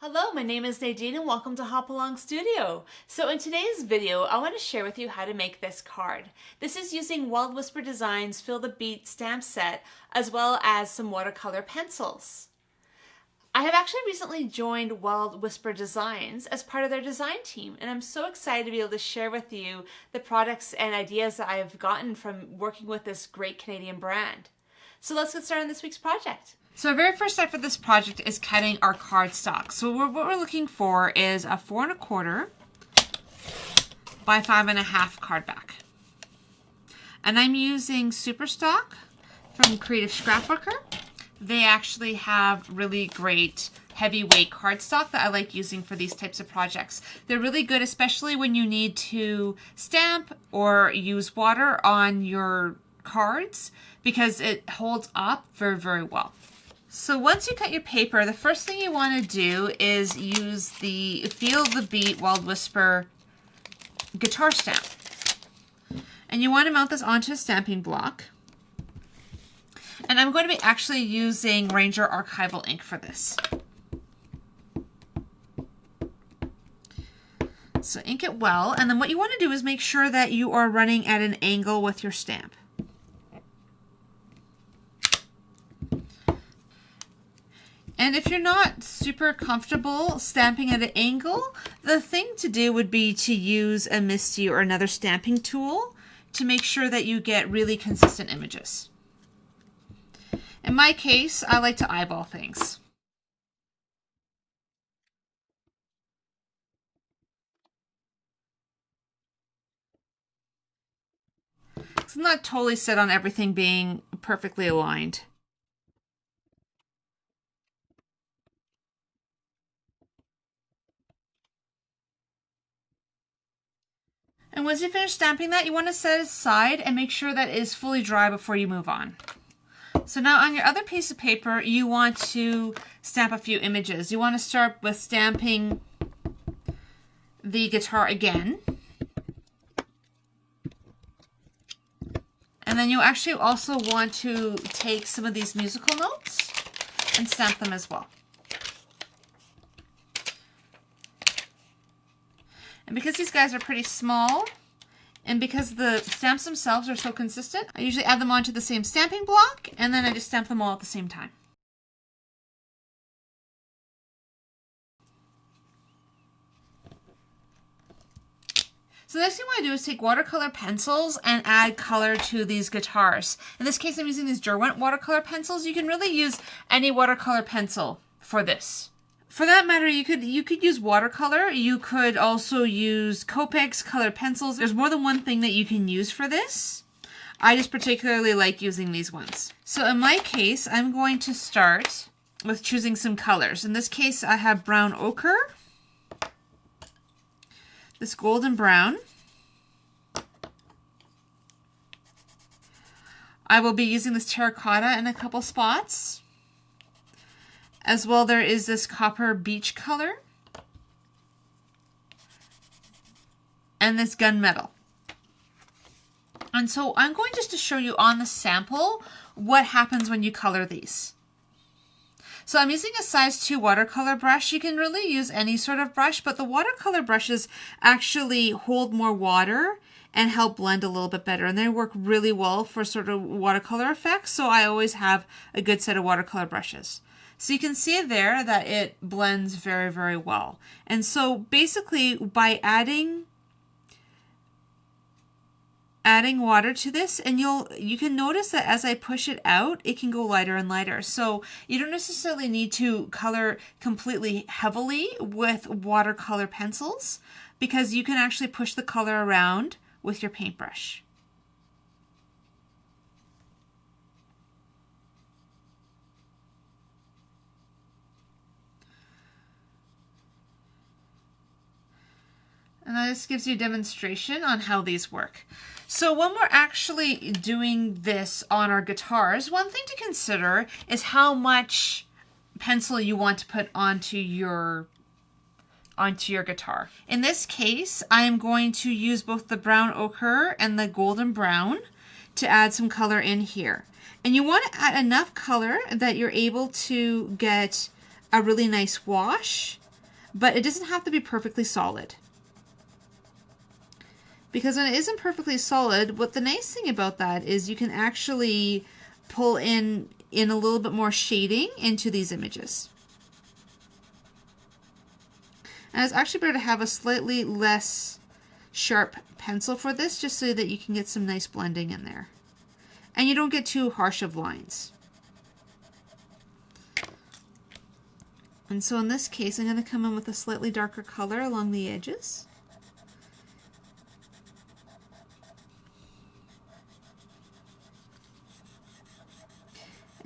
Hello, my name is Nadine and welcome to Hop Along Studio. So in today's video, I want to share with you how to make this card. This is using Wild Whisper Designs Feel the Beat stamp set as well as some watercolor pencils. I have actually recently joined Wild Whisper Designs as part of their design team, and I'm so excited to be able to share with you the products and ideas that I've gotten from working with this great Canadian brand. So let's get started on this week's project. So our very first step for this project is cutting our cardstock. So what we're looking for is a 4 1/4 by 5 1/2 card back. And I'm using Super Stock from Creative Scrapbooker. They actually have really great heavyweight cardstock that I like using for these types of projects. They're really good, especially when you need to stamp or use water on your cards, because it holds up very, very well. So once you cut your paper, the first thing you want to do is use the Feel the Beat Wild Whisper guitar stamp. And you want to mount this onto a stamping block. And I'm going to be actually using Ranger Archival ink for this. So ink it well, and then what you want to do is make sure that you are running at an angle with your stamp. And if you're not super comfortable stamping at an angle, the thing to do would be to use a MISTI or another stamping tool to make sure that you get really consistent images. In my case, I like to eyeball things. So I'm not totally set on everything being perfectly aligned. And once you finish stamping that, you want to set it aside and make sure that it is fully dry before you move on. So now on your other piece of paper, you want to stamp a few images. You want to start with stamping the guitar again. And then you actually also want to take some of these musical notes and stamp them as well. And because these guys are pretty small, and because the stamps themselves are so consistent, I usually add them onto the same stamping block, and then I just stamp them all at the same time. So the next thing I want to do is take watercolor pencils and add color to these guitars. In this case, I'm using these Derwent watercolor pencils. You can really use any watercolor pencil for this. For that matter, you could use watercolor. You could also use Copics, colored pencils. There's more than one thing that you can use for this. I just particularly like using these ones. So in my case, I'm going to start with choosing some colors. In this case, I have brown ochre, this golden brown. I will be using this terracotta in a couple spots. As well, there is this copper beach color and this gunmetal. And so I'm going just to show you on the sample what happens when you color these. So I'm using a size 2 watercolor brush. You can really use any sort of brush, but the watercolor brushes actually hold more water and help blend a little bit better. And they work really well for sort of watercolor effects. So I always have a good set of watercolor brushes. So you can see there that it blends very, very well. And so basically by adding water to this, and you can notice that as I push it out, it can go lighter and lighter. So you don't necessarily need to color completely heavily with watercolor pencils, because you can actually push the color around with your paintbrush. And that just gives you a demonstration on how these work. So when we're actually doing this on our guitars, one thing to consider is how much pencil you want to put onto your guitar. In this case, I am going to use both the brown ochre and the golden brown to add some color in here. And you want to add enough color that you're able to get a really nice wash but it doesn't have to be perfectly solid. Because when it isn't perfectly solid, what the nice thing about that is you can actually pull in a little bit more shading into these images. And it's actually better to have a slightly less sharp pencil for this, just so that you can get some nice blending in there. And you don't get too harsh of lines. And so in this case, I'm going to come in with a slightly darker color along the edges.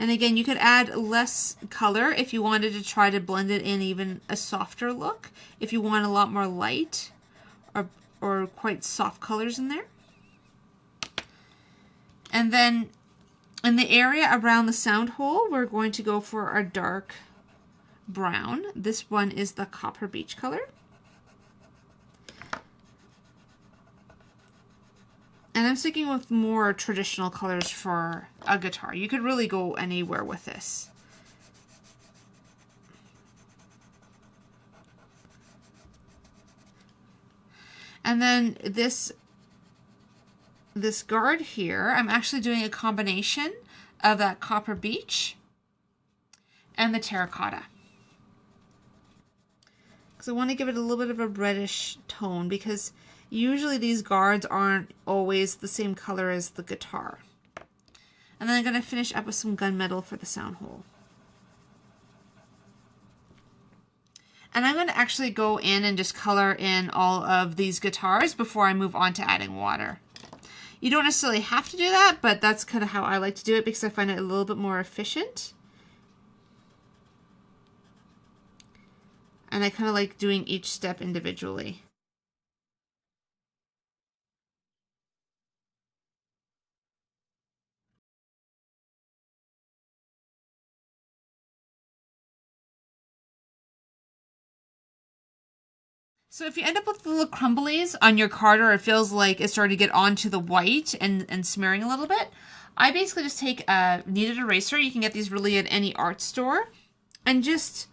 And again, you could add less color if you wanted to try to blend it in even a softer look. If you want a lot more light or quite soft colors in there. And then in the area around the sound hole, we're going to go for our dark brown. This one is the copper beach color. And I'm sticking with more traditional colors for a guitar. You could really go anywhere with this. And then this guard here, I'm actually doing a combination of that copper beach and the terracotta. Because I want to give it a little bit of a reddish tone, because usually these guards aren't always the same color as the guitar. And then I'm going to finish up with some gunmetal for the sound hole. And I'm going to actually go in and just color in all of these guitars before I move on to adding water. You don't necessarily have to do that, but that's kind of how I like to do it, because I find it a little bit more efficient. And I kind of like doing each step individually. So if you end up with little crumblies on your card, or it feels like it's starting to get onto the white and smearing a little bit, I basically just take a kneaded eraser. You can get these really at any art store, and just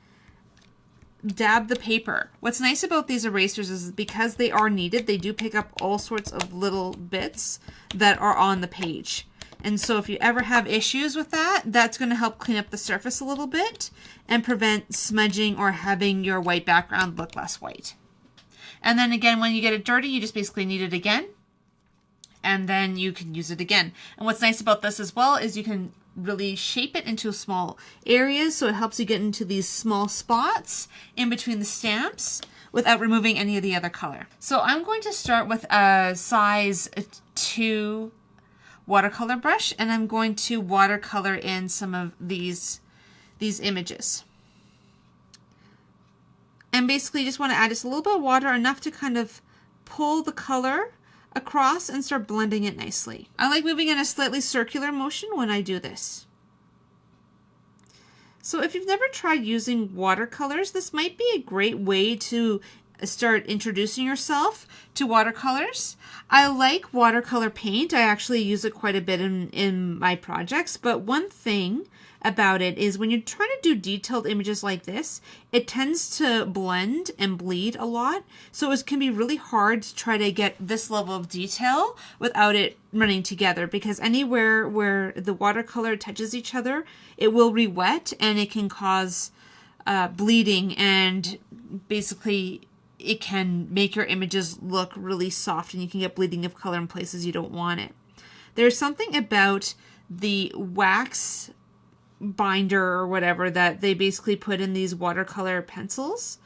dab the paper. What's nice about these erasers is because they are kneaded, they do pick up all sorts of little bits that are on the page. And so if you ever have issues with that, that's going to help clean up the surface a little bit and prevent smudging or having your white background look less white. And then again, when you get it dirty, you just basically knead it again, and then you can use it again. And what's nice about this as well is you can really shape it into small areas, so it helps you get into these small spots in between the stamps without removing any of the other color. So I'm going to start with a size 2 watercolor brush, and I'm going to watercolor in some of these images. And basically you just want to add just a little bit of water, enough to kind of pull the color across and start blending it nicely. I like moving in a slightly circular motion when I do this. So if you've never tried using watercolors, this might be a great way to start introducing yourself to watercolors. I like watercolor paint. I actually use it quite a bit in my projects, but one thing about it is when you're trying to do detailed images like this, it tends to blend and bleed a lot. So it can be really hard to try to get this level of detail without it running together, because anywhere where the watercolor touches each other, it will re-wet and it can cause bleeding, and basically it can make your images look really soft, and you can get bleeding of color in places you don't want it. There's something about the wax binder or whatever that they basically put in these watercolor pencils.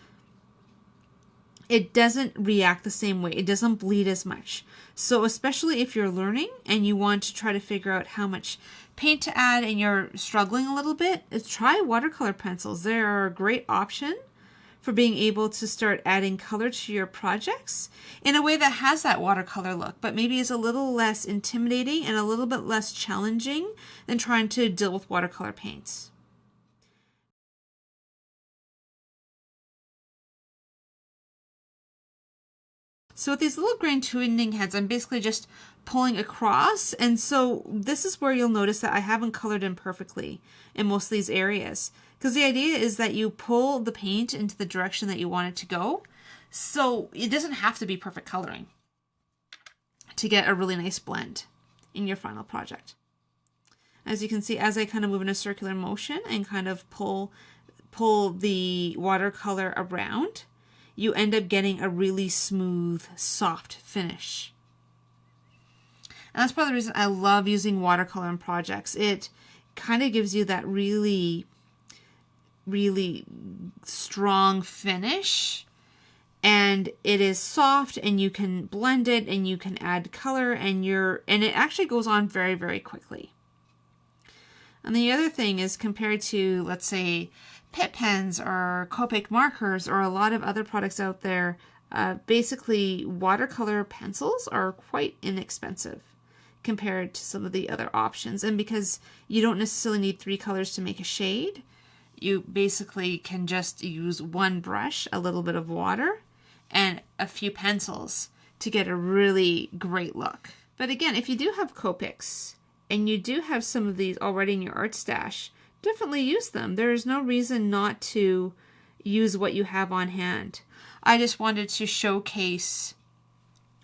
It doesn't react the same way. It doesn't bleed as much. So especially if you're learning and you want to try to figure out how much paint to add and you're struggling a little bit, try watercolor pencils. They're a great option for being able to start adding color to your projects in a way that has that watercolor look, but maybe is a little less intimidating and a little bit less challenging than trying to deal with watercolor paints. So with these little grain tuning heads, I'm basically just pulling across, and so this is where you'll notice that I haven't colored in perfectly in most of these areas, Because the idea is that you pull the paint into the direction that you want it to go. So it doesn't have to be perfect coloring to get a really nice blend in your final project. As you can see, as I kind of move in a circular motion and kind of pull the watercolor around, you end up getting a really smooth, soft finish. And that's part of the reason I love using watercolor in projects. It kind of gives you that really, really strong finish. And it is soft, and you can blend it, and you can add color, and it actually goes on very, very quickly. And the other thing is, compared to, let's say, Pitt pens or Copic markers or a lot of other products out there, basically watercolor pencils are quite inexpensive compared to some of the other options. And because you don't necessarily need 3 colors to make a shade, you basically can just use one brush, a little bit of water, and a few pencils to get a really great look. But again, if you do have Copics and you do have some of these already in your art stash, definitely use them. There is no reason not to use what you have on hand. I just wanted to showcase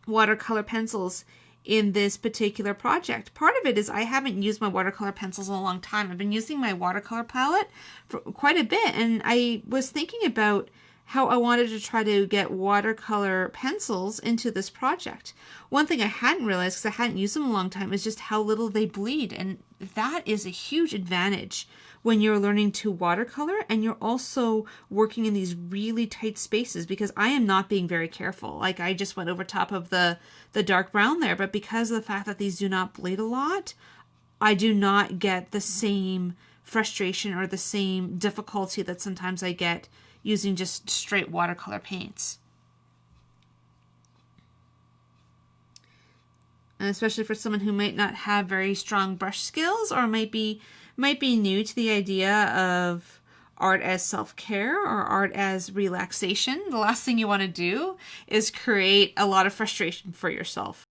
watercolor pencils in this particular project. Part of it is I haven't used my watercolor pencils in a long time. I've been using my watercolor palette for quite a bit, and I was thinking about how I wanted to try to get watercolor pencils into this project. One thing I hadn't realized, because I hadn't used them in a long time, is just how little they bleed, and that is a huge advantage when you're learning to watercolor and you're also working in these really tight spaces, because I am not being very careful. Like, I just went over top of the dark brown there, but because of the fact that these do not bleed a lot, I do not get the same frustration or the same difficulty that sometimes I get using just straight watercolor paints. And especially for someone who might not have very strong brush skills, or might be new to the idea of art as self-care or art as relaxation, the last thing you want to do is create a lot of frustration for yourself.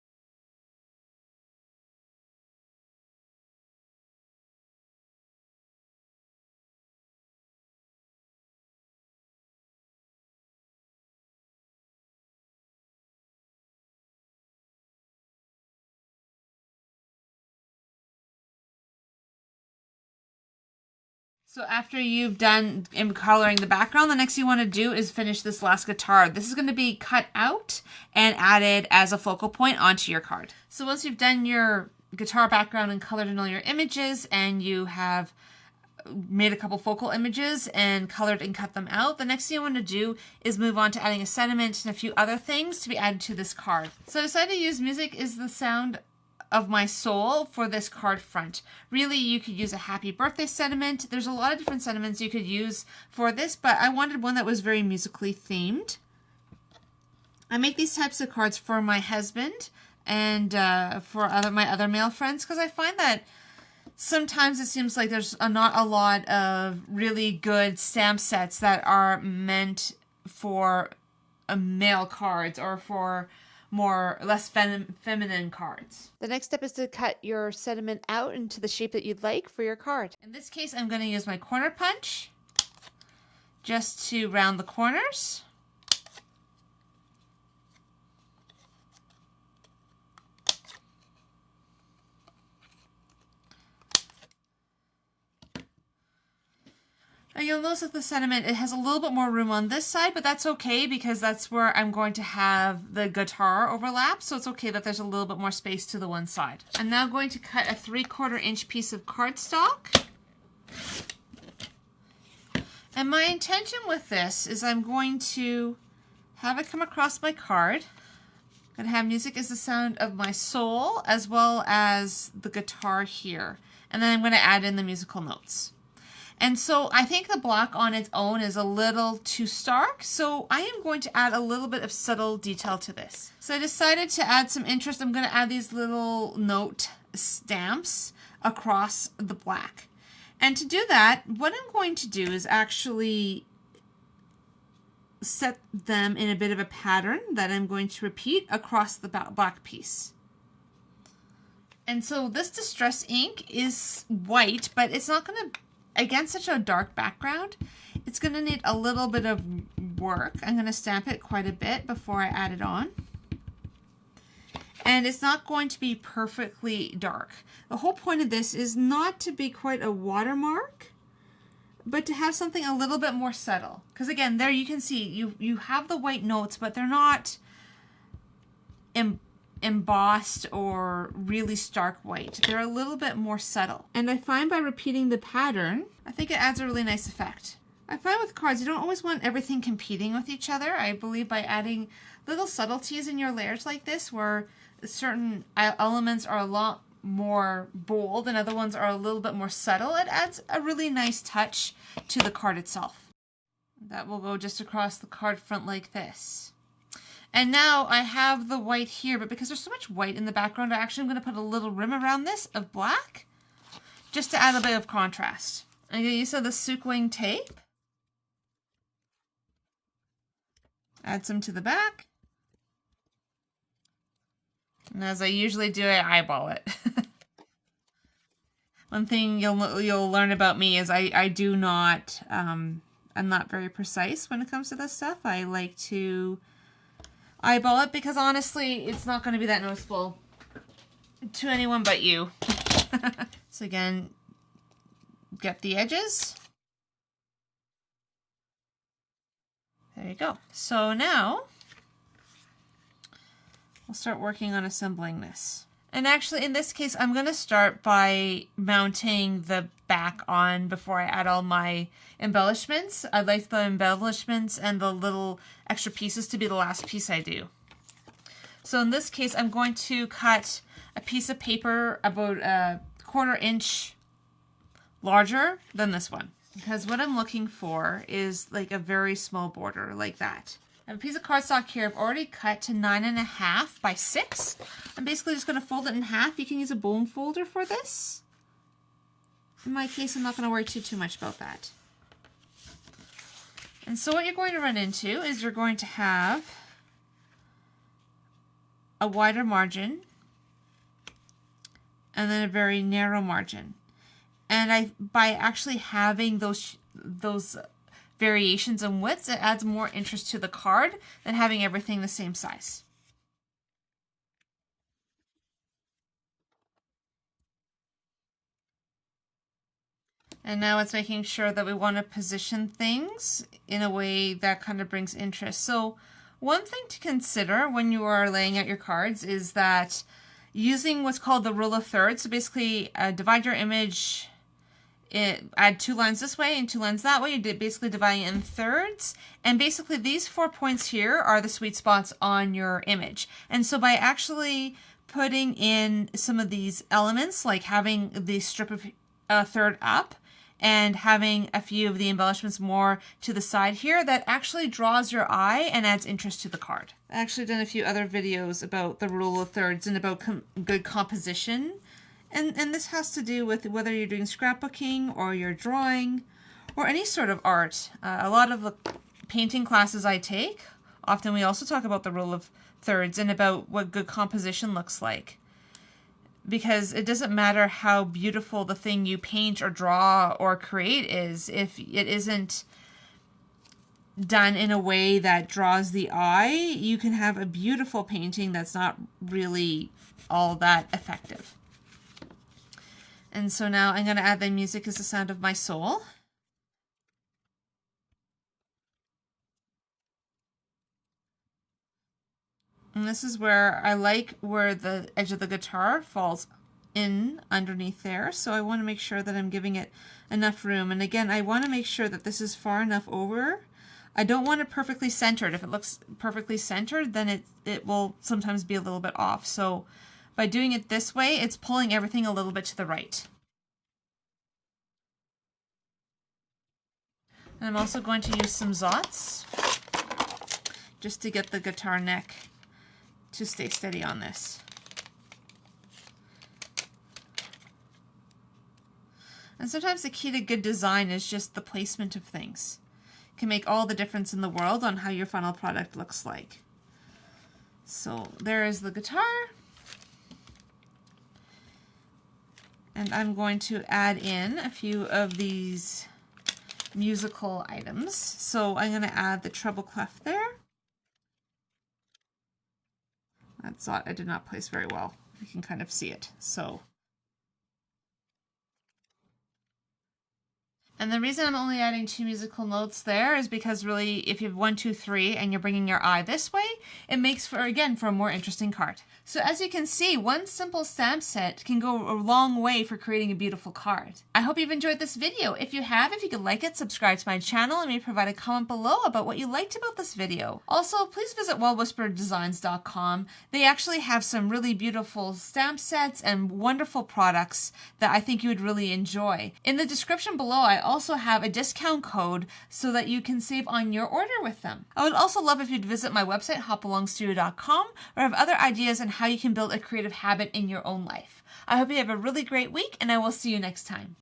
So after you've done coloring the background, the next thing you want to do is finish this last guitar. This is going to be cut out and added as a focal point onto your card. So once you've done your guitar background and colored in all your images, and you have made a couple focal images and colored and cut them out, the next thing you want to do is move on to adding a sentiment and a few other things to be added to this card. So I decided to use Music is the Sound of My Soul for this card front. Really, you could use a happy birthday sentiment. There's a lot of different sentiments you could use for this, but I wanted one that was very musically themed. I make these types of cards for my husband and for my other male friends, because I find that sometimes it seems like there's not a lot of really good stamp sets that are meant for male cards or for less feminine cards. The next step is to cut your sentiment out into the shape that you'd like for your card. In this case, I'm going to use my corner punch just to round the corners. And you'll notice that the sentiment, it has a little bit more room on this side, but that's okay because that's where I'm going to have the guitar overlap. So it's okay that there's a little bit more space to the one side. I'm now going to cut a 3/4 inch piece of cardstock. And my intention with this is I'm going to have it come across my card. I'm going to have Music is the Sound of My Soul, as well as the guitar here. And then I'm going to add in the musical notes. And so I think the black on its own is a little too stark, so I am going to add a little bit of subtle detail to this. So I decided to add some interest. I'm going to add these little note stamps across the black. And to do that, what I'm going to do is actually set them in a bit of a pattern that I'm going to repeat across the black piece. And so this distress ink is white, but it's not going to against such a dark background, it's going to need a little bit of work. I'm going to stamp it quite a bit before I add it on. And it's not going to be perfectly dark. The whole point of this is not to be quite a watermark, but to have something a little bit more subtle. Because again, there you can see you have the white notes, but they're not embossed or really stark white. They're a little bit more subtle. And I find by repeating the pattern, I think it adds a really nice effect. I find with cards, you don't always want everything competing with each other. I believe by adding little subtleties in your layers like this, where certain elements are a lot more bold and other ones are a little bit more subtle, it adds a really nice touch to the card itself. That will go just across the card front like this. And now I have the white here, but because there's so much white in the background, I actually am going to put a little rim around this of black just to add a bit of contrast. I'm going to use the Sukwing tape. Add some to the back. And as I usually do, I eyeball it. One thing you'll learn about me is I do not, I'm not very precise when it comes to this stuff. I like to eyeball it because honestly, it's not going to be that noticeable to anyone but you. So again, get the edges. There you go. So now we'll start working on assembling this. And actually in this case, I'm going to start by mounting the back on before I add all my embellishments. I'd like the embellishments and the little extra pieces to be the last piece I do. So in this case, I'm going to cut a piece of paper about a 1/4 inch larger than this one. Because what I'm looking for is like a very small border like that. I have a piece of cardstock here I've already cut to 9.5 by 6. I'm basically just going to fold it in half. You can use a bone folder for this. In my case, I'm not going to worry too much about that. And so what you're going to run into is you're going to have a wider margin and then a very narrow margin. And by actually having those variations in widths, it adds more interest to the card than having everything the same size. And now it's making sure that we want to position things in a way that kind of brings interest. So one thing to consider when you are laying out your cards is that using what's called the rule of thirds, so basically divide your image, add 2 lines this way and 2 lines that way. You basically divide it in thirds. And basically these 4 points here are the sweet spots on your image. And so by actually putting in some of these elements, like having the strip of a third up and having a few of the embellishments more to the side here, that actually draws your eye and adds interest to the card. I've actually done a few other videos about the rule of thirds and about good composition. And this has to do with whether you're doing scrapbooking or you're drawing or any sort of art. A lot of the painting classes I take, often we also talk about the rule of thirds and about what good composition looks like. Because it doesn't matter how beautiful the thing you paint or draw or create is, if it isn't done in a way that draws the eye, you can have a beautiful painting that's not really all that effective. And so now I'm going to add the music is the sound of my soul. And this is where I like where the edge of the guitar falls in underneath there. So I want to make sure that I'm giving it enough room. And again, I want to make sure that this is far enough over. I don't want it perfectly centered. If it looks perfectly centered, then it will sometimes be a little bit off. So by doing it this way, it's pulling everything a little bit to the right. And I'm also going to use some Zots just to get the guitar neck to stay steady on this. And sometimes the key to good design is just the placement of things. It can make all the difference in the world on how your final product looks like. So there is the guitar. And I'm going to add in a few of these musical items. So I'm going to add the treble clef there. That dot I did not place very well. You can kind of see it. So, and the reason I'm only adding 2 musical notes there is because really, if you have 1, 2, 3, and you're bringing your eye this way, it makes for, again, for a more interesting card. So as you can see, one simple stamp set can go a long way for creating a beautiful card. I hope you've enjoyed this video. If you have, if you could like it, subscribe to my channel, and maybe provide a comment below about what you liked about this video. Also, please visit wildwhisperdesigns.com. They actually have some really beautiful stamp sets and wonderful products that I think you would really enjoy. In the description below, I also have a discount code so that you can save on your order with them. I would also love if you'd visit my website, hopalongstudio.com, where I have other ideas on how you can build a creative habit in your own life. I hope you have a really great week, and I will see you next time.